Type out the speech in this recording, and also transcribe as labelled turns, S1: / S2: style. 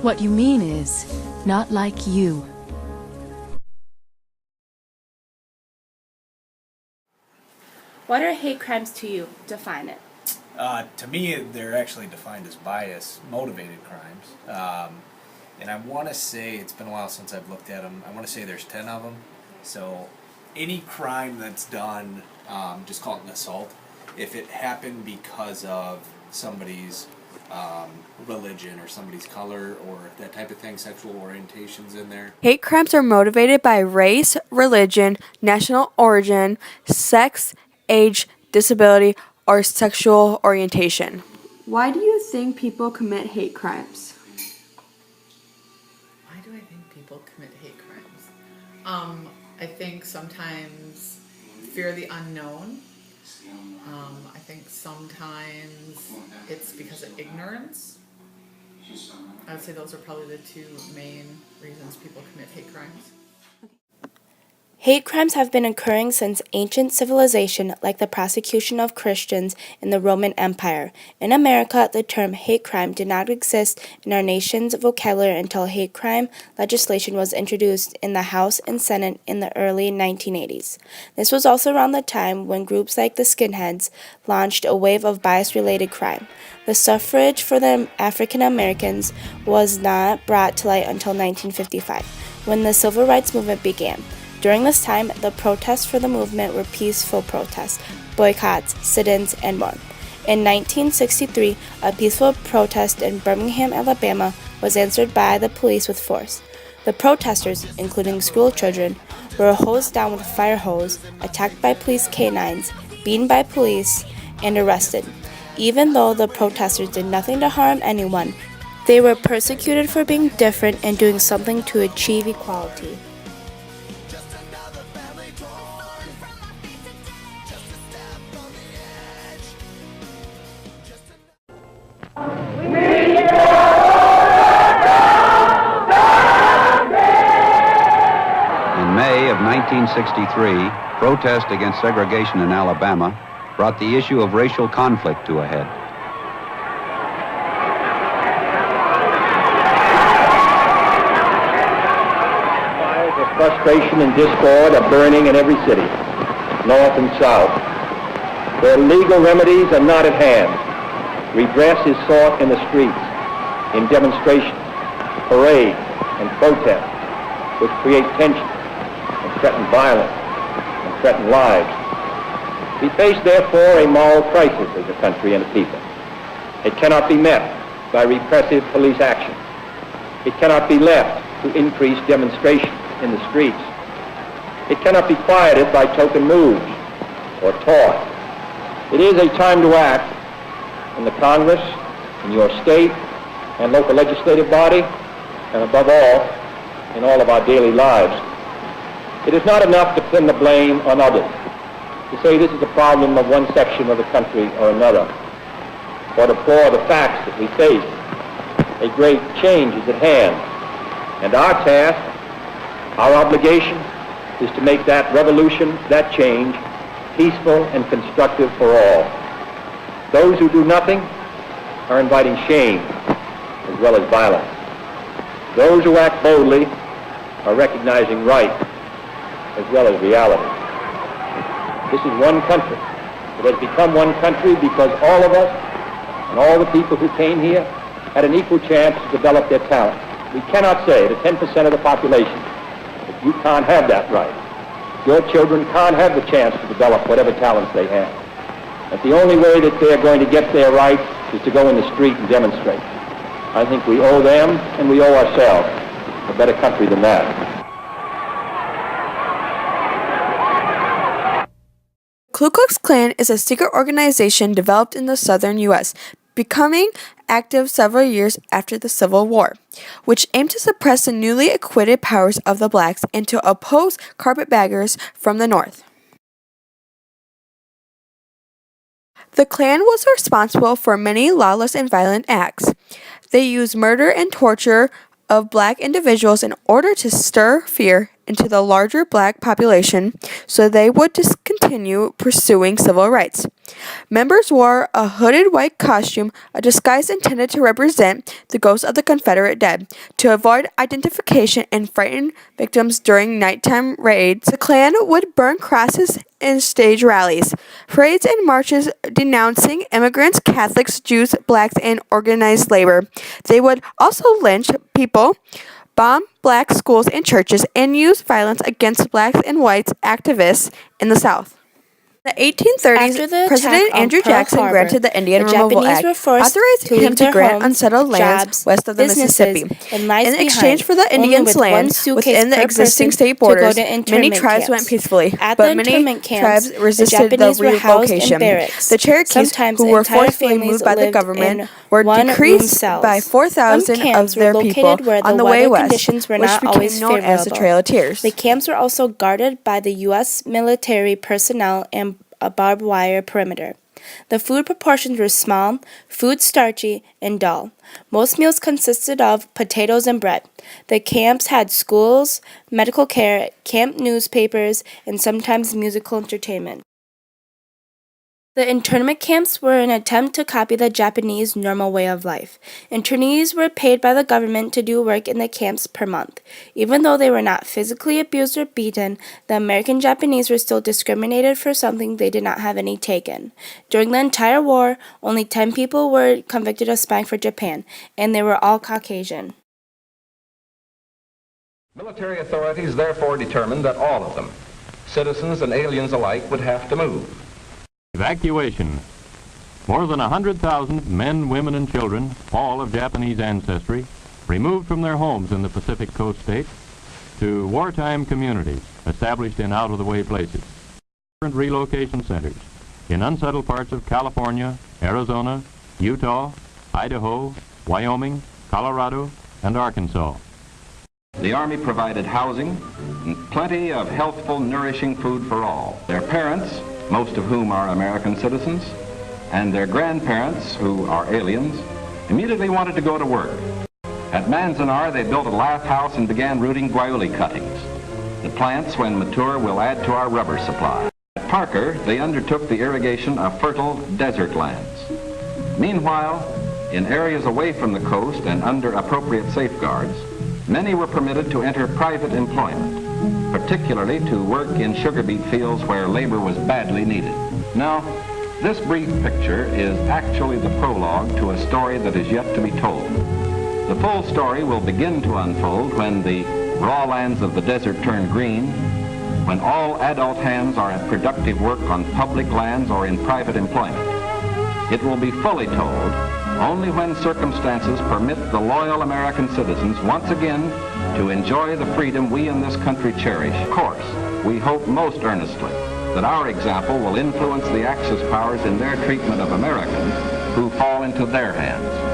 S1: What you mean is, not like you.
S2: What are hate crimes to you? Define it.
S3: To me, they're actually defined as bias-motivated crimes. And I want to say, it's been a while since I've looked at them, I want to say there's 10 of them. So any crime that's done, just call it an assault, if it happened because of somebody's religion or somebody's color or that type of thing, sexual orientations in there.
S4: Hate crimes are motivated by race, religion, national origin, sex, age, disability, or sexual orientation. Why do you think people commit hate crimes?
S5: Why do I think people commit hate crimes? I think sometimes fear the unknown. I think sometimes it's because of ignorance. I would say those are probably the two main reasons people commit hate crimes.
S2: Hate crimes have been occurring since ancient civilization, like the persecution of Christians in the Roman Empire. In America, the term hate crime did not exist in our nation's vocabulary until hate crime legislation was introduced in the House and Senate in the early 1980s. This was also around the time when groups like the Skinheads launched a wave of bias-related crime. The suffrage for the African Americans was not brought to light until 1955, when the Civil Rights Movement began. During this time, the protests for the movement were peaceful protests, boycotts, sit-ins, and more. In 1963, a peaceful protest in Birmingham, Alabama, was answered by the police with force. The protesters, including school children, were hosed down with a fire hose, attacked by police canines, beaten by police, and arrested. Even though the protesters did nothing to harm anyone, they were persecuted for being different and doing something to achieve equality.
S6: In May of 1963, protest against segregation in Alabama brought the issue of racial conflict to a head.
S7: Fires of frustration and discord are burning in every city, north and south. Where legal remedies are not at hand, redress is sought in the streets, in demonstrations, parades, and protests, which create tension and threaten violence and threaten lives. We face, therefore, a moral crisis as a country and a people. It cannot be met by repressive police action. It cannot be left to increase demonstrations in the streets. It cannot be quieted by token moves or talk. It is a time to act in the Congress, in your state and local legislative body, and above all, in all of our daily lives. It is not enough to pin the blame on others, to say this is a problem of one section of the country or another, or to deplore the facts that we face. A great change is at hand, and our task, our obligation, is to make that revolution, that change, peaceful and constructive for all. Those who do nothing are inviting shame as well as violence. Those who act boldly are recognizing right as well as reality. This is one country. It has become one country because all of us and all the people who came here had an equal chance to develop their talent. We cannot say to 10% of the population that you can't have that right. Your children can't have the chance to develop whatever talents they have. But the only way that they're going to get their rights is to go in the street and demonstrate. I think we owe them and we owe ourselves a better country than that.
S4: Ku Klux Klan is a secret organization developed in the southern U.S., becoming active several years after the Civil War, which aimed to suppress the newly acquitted powers of the blacks and to oppose carpetbaggers from the North. The Klan was responsible for many lawless and violent acts. They used murder and torture of black individuals in order to stir fear into the larger black population so they would discontinue continue pursuing civil rights. Members wore a hooded white costume, a disguise intended to represent the ghosts of the Confederate dead. To avoid identification and frighten victims during nighttime raids, the Klan would burn crosses and stage rallies, parades and marches denouncing immigrants, Catholics, Jews, blacks, and organized labor. They would also lynch people, bomb black schools and churches, and use violence against blacks and whites activists in the South. In the 1830s,
S2: After the
S4: President
S2: attack on
S4: Andrew
S2: Pearl
S4: Jackson
S2: Harbor,
S4: granted the Indian
S2: the
S4: Removal
S2: Japanese
S4: Act,
S2: were forced
S4: authorizing
S2: to
S4: him
S2: leave
S4: to
S2: their
S4: grant
S2: homes,
S4: unsettled lands
S2: jobs,
S4: west of the
S2: businesses,
S4: Mississippi.
S2: and lives
S4: In exchange
S2: behind,
S4: for the
S2: only
S4: Indians'
S2: with one
S4: land
S2: suitcase
S4: within the
S2: per
S4: existing
S2: person
S4: state
S2: to go
S4: borders,
S2: to
S4: many
S2: internment
S4: tribes
S2: camps.
S4: went peacefully,
S2: At
S4: but
S2: the
S4: many
S2: internment camps,
S4: tribes resisted the
S2: Japanese were housed in
S4: relocation.
S2: barracks.
S4: The Cherokees,
S2: Sometimes
S4: who were
S2: entire
S4: forcibly
S2: families
S4: moved by the
S2: lived
S4: government,
S2: in
S4: were
S2: one-room
S4: decreased
S2: cells.
S4: by 4,000
S2: Some camps
S4: of their
S2: were
S4: people
S2: located where
S4: on the way
S2: weather
S4: west,
S2: conditions were
S4: which
S2: not
S4: became
S2: always
S4: known as the
S2: favorable.
S4: Trail of Tears.
S2: The camps were also guarded by the U.S. military personnel and a barbed wire perimeter. The food proportions were small, food starchy, and dull. Most meals consisted of potatoes and bread. The camps had schools, medical care, camp newspapers, and sometimes musical entertainment. The internment camps were an attempt to copy the Japanese normal way of life. Internees were paid by the government to do work in the camps per month. Even though they were not physically abused or beaten, the American Japanese were still discriminated for something they did not have any take in. During the entire war, only 10 people were convicted of spying for Japan, and they were all Caucasian.
S8: Military authorities therefore determined that all of them, citizens and aliens alike, would have to move.
S9: Evacuation. More than 100,000 men, women, and children, all of Japanese ancestry, removed from their homes in the Pacific Coast states to wartime communities established in out-of-the-way places. Different relocation centers in unsettled parts of California, Arizona, Utah, Idaho, Wyoming, Colorado, and Arkansas.
S8: The Army provided housing and plenty of healthful, nourishing food for all. Their parents, most of whom are American citizens, and their grandparents, who are aliens, immediately wanted to go to work. At Manzanar, they built a lath house and began rooting guayuli cuttings. The plants, when mature, will add to our rubber supply. At Parker, they undertook the irrigation of fertile desert lands. Meanwhile, in areas away from the coast and under appropriate safeguards, many were permitted to enter private employment, particularly to work in sugar beet fields where labor was badly needed. Now, this brief picture is actually the prologue to a story that is yet to be told. The full story will begin to unfold when the raw lands of the desert turn green, when all adult hands are at productive work on public lands or in private employment. It will be fully told only when circumstances permit the loyal American citizens once again to enjoy the freedom we in this country cherish. Of course, we hope most earnestly that our example will influence the Axis powers in their treatment of Americans who fall into their hands.